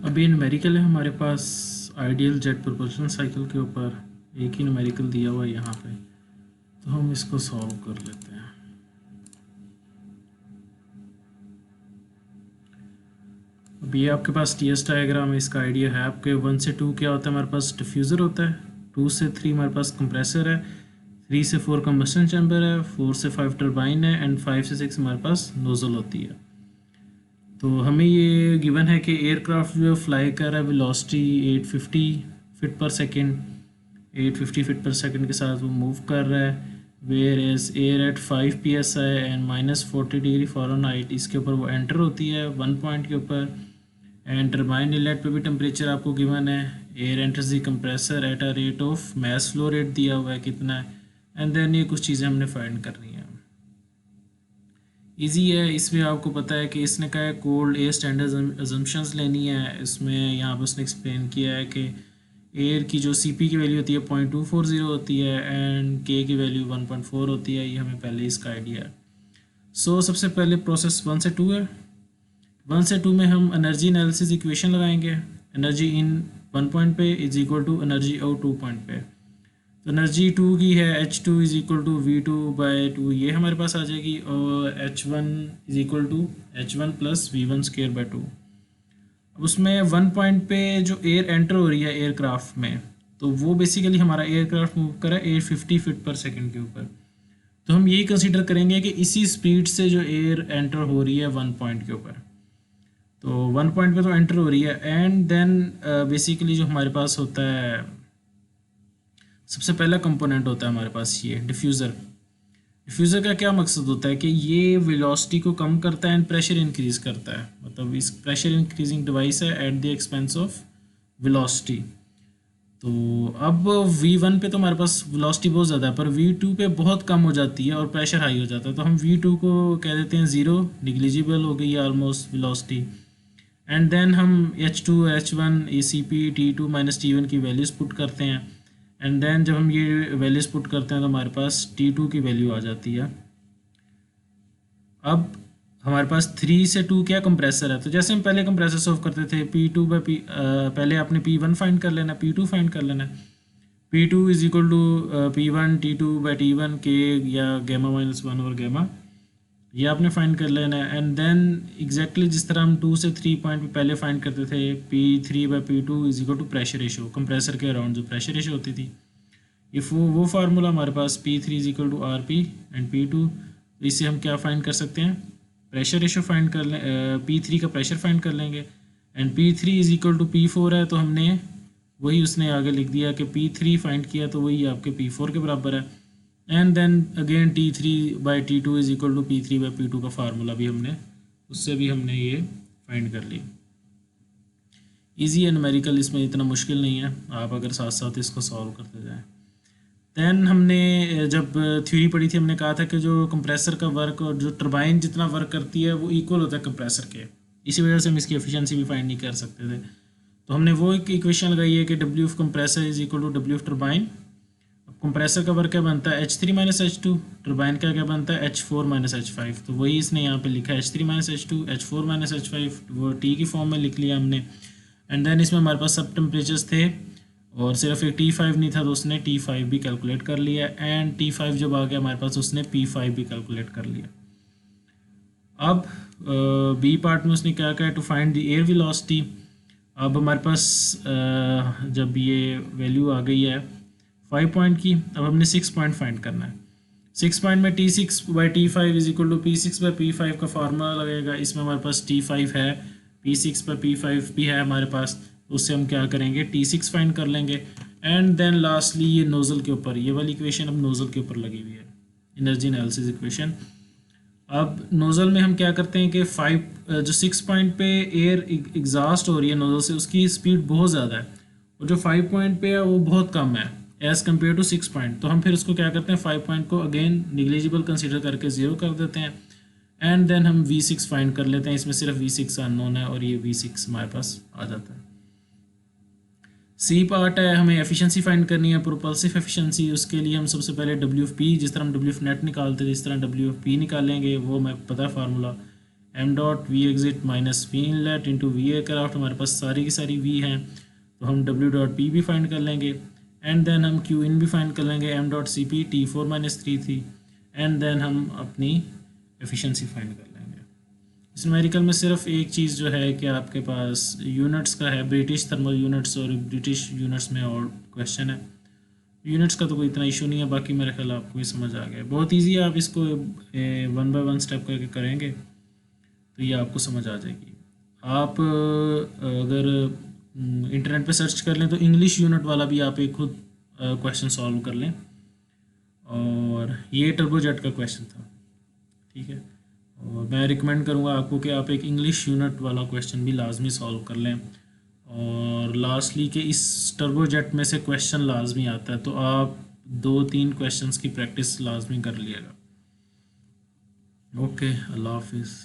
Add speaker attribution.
Speaker 1: अभी न्यूमेरिकल है हमारे पास आइडियल जेट प्रोपल्शन साइकिल के ऊपर एक ही न्यूमेरिकल दिया हुआ है यहाँ पे, तो हम इसको सॉल्व कर लेते हैं। अभी ये आपके पास टी एस डायग्राम है, इसका आइडिया है आपके 1 से 2 क्या होता है, हमारे पास डिफ्यूज़र होता है, 2 से 3 हमारे पास कंप्रेसर है, 3 से 4 कंबस्टन चैम्बर है, 4 से 5 टर्बाइन है एंड 5 से 6 हमारे पास नोज़ल होती है। तो हमें ये गिवन है कि एयरक्राफ्ट जो फ्लाई कर रहा है velocity 850 feet per second 850 feet per second के साथ वो मूव कर रहा है, whereas air at 5 psi and -40 degree Fahrenheit इसके ऊपर वो एंटर होती है 1 पॉइंट के ऊपर। एंड टर्बाइन इनलेट पे भी टेम्परेचर आपको गिवन है, air enters the compressor at a rate of mass flow rate दिया हुआ है कितना है, एंड देन ये कुछ चीज़ें हमने फाइंड करनी है। इजी है, इसमें आपको पता है कि इसने कहा है कोल्ड एयर स्टैंडर्ड अजम्पशंस लेनी है। इसमें यहाँ पर उसने एक्सप्लेन किया है कि एयर की जो CP की वैल्यू होती है 0.240 होती है एंड K की वैल्यू 1.4 होती है, ये हमें पहले इसका आइडिया है। सो सबसे पहले प्रोसेस 1 से 2 है। 1 से 2 में हम एनर्जी एनालिसिस इक्वेशन लगाएंगे, एनर्जी इन 1 पॉइंट पे is equal to energy out 2 point पे। तो एनर्जी 2 की है H2 is equal to V2/2, ये हमारे पास आ जाएगी, और H1 is equal to H1 plus V1/2। अब उसमें 1 पॉइंट पे जो एयर एंटर हो रही है एयरक्राफ्ट में, तो वो बेसिकली हमारा एयरक्राफ्ट मूव कर रहा है 850 फीट पर सेकेंड के ऊपर। तो हम यही कंसीडर करेंगे कि इसी स्पीड से जो एयर एंटर हो रही है 1 पॉइंट के ऊपर, तो 1 पॉइंट पे तो एंटर हो रही है। एंड देन बेसिकली जो हमारे पास होता है, सबसे पहला कंपोनेंट होता है हमारे पास ये डिफ्यूज़र। डिफ्यूज़र का क्या मकसद होता है कि ये वेलोसिटी को कम करता है एंड प्रेशर इंक्रीज़ करता है, मतलब इस प्रेशर इंक्रीजिंग डिवाइस है at the expense of velocity. तो अब V1 पे तो हमारे पास वेलोसिटी बहुत ज़्यादा है, पर V2 पे बहुत कम हो जाती है और प्रेशर हाई हो जाता है, तो हम V2 को कह देते हैं 0, निग्लिजिबल हो गई है ऑलमोस्ट वेलोसिटी। एंड देन हम H2 H1 CP T2 - T1 की वैल्यूज़ पुट करते हैं, एंड देन जब हम ये वैल्यूज़ पुट करते हैं तो हमारे पास T2 की वैल्यू आ जाती है। अब हमारे पास 3 से 2 क्या कंप्रेसर है, तो जैसे हम पहले कंप्रेसर सॉल्व करते थे P2/P, पहले आपने P1 फाइंड कर लेना, P2 फाइंड कर लेना। P2 is equal to P1 T2/T1 के या γ-1 और γ, ये आपने फाइंड कर लेना है। एंड देन एग्जैक्टली जिस तरह हम 2 से 3 पॉइंट पे पहले फाइंड करते थे, P3/P2 is equal to pressure ratio, compressor के अराउंड जो प्रेशर रेशो होती थी, ये वो फार्मूला हमारे पास P3 is equal to RP and P2, तो इससे हम क्या फाइंड कर सकते हैं, प्रेशर रेशो फाइंड कर लें, P3 का प्रेशर फाइंड कर लेंगे। And P3 is equal to P4 है, तो हमने वही उसने आगे लिख दिया कि P3 फाइंड किया तो वही आपके P4 के बराबर है। And then again T3/T2 is equal to P3/P2 का फार्मूला भी हमने उससे भी हमने ये फाइंड कर ली। ईजी है न्यूमेरिकल, इसमें इतना मुश्किल नहीं है, आप अगर साथ साथ इसको सॉल्व करते जाएं। देन हमने जब थ्योरी पढ़ी थी हमने कहा था कि जो कंप्रेसर का वर्क और जो टरबाइन जितना वर्क करती है वो इक्वल होता है कंप्रेसर के, इसी वजह से हम इसकी एफिशिएंसी भी फाइंड नहीं कर सकते थे। तो हमने वो एक इक्वेशन लगाई है कि W of compressor is equal to W of turbine. अब कंप्रेसर का वर्क क्या बनता है H3 - H2, टरबाइन का क्या बनता है H4 - H5, तो वही इसने यहाँ पे लिखा है H3 - H2 H4 - H5, वो T की फॉर्म में लिख लिया हमने। एंड देन इसमें हमारे पास सब टेम्परेचर्स थे और सिर्फ एक T5 नहीं था, तो उसने T5 भी कैलकुलेट कर लिया, एंड T5 जब आ गया हमारे पास उसने P5 भी कैलकुलेट कर लिया। अब बी पार्ट में उसने क्या कहा, to find the air velocity. अब हमारे पास जब ये वैल्यू आ गई है 5 पॉइंट की, अब हमने 6 पॉइंट फाइंड करना है। 6 पॉइंट में T6/T5 is equal to P6/P5 का फार्मूला लगेगा। इसमें हमारे पास T5 है, P6/P5 भी है हमारे पास, उससे हम क्या करेंगे T6 फाइंड कर लेंगे। एंड देन लास्टली ये नोज़ल के ऊपर, ये वाली इक्वेशन अब नोज़ल के ऊपर लगी हुई है, एनर्जी एनालिसिस इक्वेशन। अब नोज़ल में हम क्या करते हैं कि 6 पॉइंट पे एयर एग्जॉस्ट हो रही है नोज़ल से, उसकी स्पीड बहुत ज़्यादा है, और जो 5 पॉइंट पे है वो बहुत कम है एज़ कम्पेयर टू 6 पॉइंट। तो हम फिर उसको क्या करते हैं 5 पॉइंट को अगेन निग्लिजिबल कंसिडर करके 0 कर देते हैं, एंड देन हम V6 फाइंड कर लेते हैं। इसमें सिर्फ V6 अननोन है और ये V6 हमारे पास आ जाता है। सी पार्ट है, हमें एफिशिएंसी फाइंड करनी है, प्रोपल्सिव एफिशिएंसी। उसके लिए हम सबसे पहले W ऑफ P, जिस तरह हम W ऑफ नेट निकालते थे इस तरह W ऑफ P निकालेंगे, वो हमें पता है formula. M dot V exit minus V inlet into V aircraft, हमारे पास सारी की सारी वी हैं, तो हम डब्ल्यू डॉट पी भी फाइंड कर लेंगे, एंड देन हम क्यू इन भी फाइंड कर लेंगे, M dot C P T4 minus 3 थी, एंड देन हम अपनी एफिशिएंसी फाइंड कर लेंगे। इस न्यूमेरिकल में सिर्फ एक चीज़ जो है कि आपके पास यूनिट्स का है, ब्रिटिश थर्मल यूनिट्स और ब्रिटिश यूनिट्स में और क्वेश्चन है। यूनिट्स का तो कोई इतना इशू नहीं है, बाकी मेरे ख्याल आपको ये समझ आ गया, बहुत ईजी है, आप इसको 1 बाय 1 स्टेप करके करेंगे तो ये आपको समझ आ जाएगी। आप अगर इंटरनेट पे सर्च कर लें तो इंग्लिश यूनिट वाला भी आप एक खुद क्वेश्चन सॉल्व कर लें, और ये टर्बोजेट का क्वेश्चन था, ठीक है। और मैं रिकमेंड करूँगा आपको कि आप एक इंग्लिश यूनिट वाला क्वेश्चन भी लाजमी सॉल्व कर लें, और लास्टली के इस टर्बोजेट में से क्वेश्चन लाजमी आता है, तो आप 2-3 क्वेश्चंस की प्रैक्टिस लाजमी कर लिएगा। ओके, अल्लाह हाफिज़।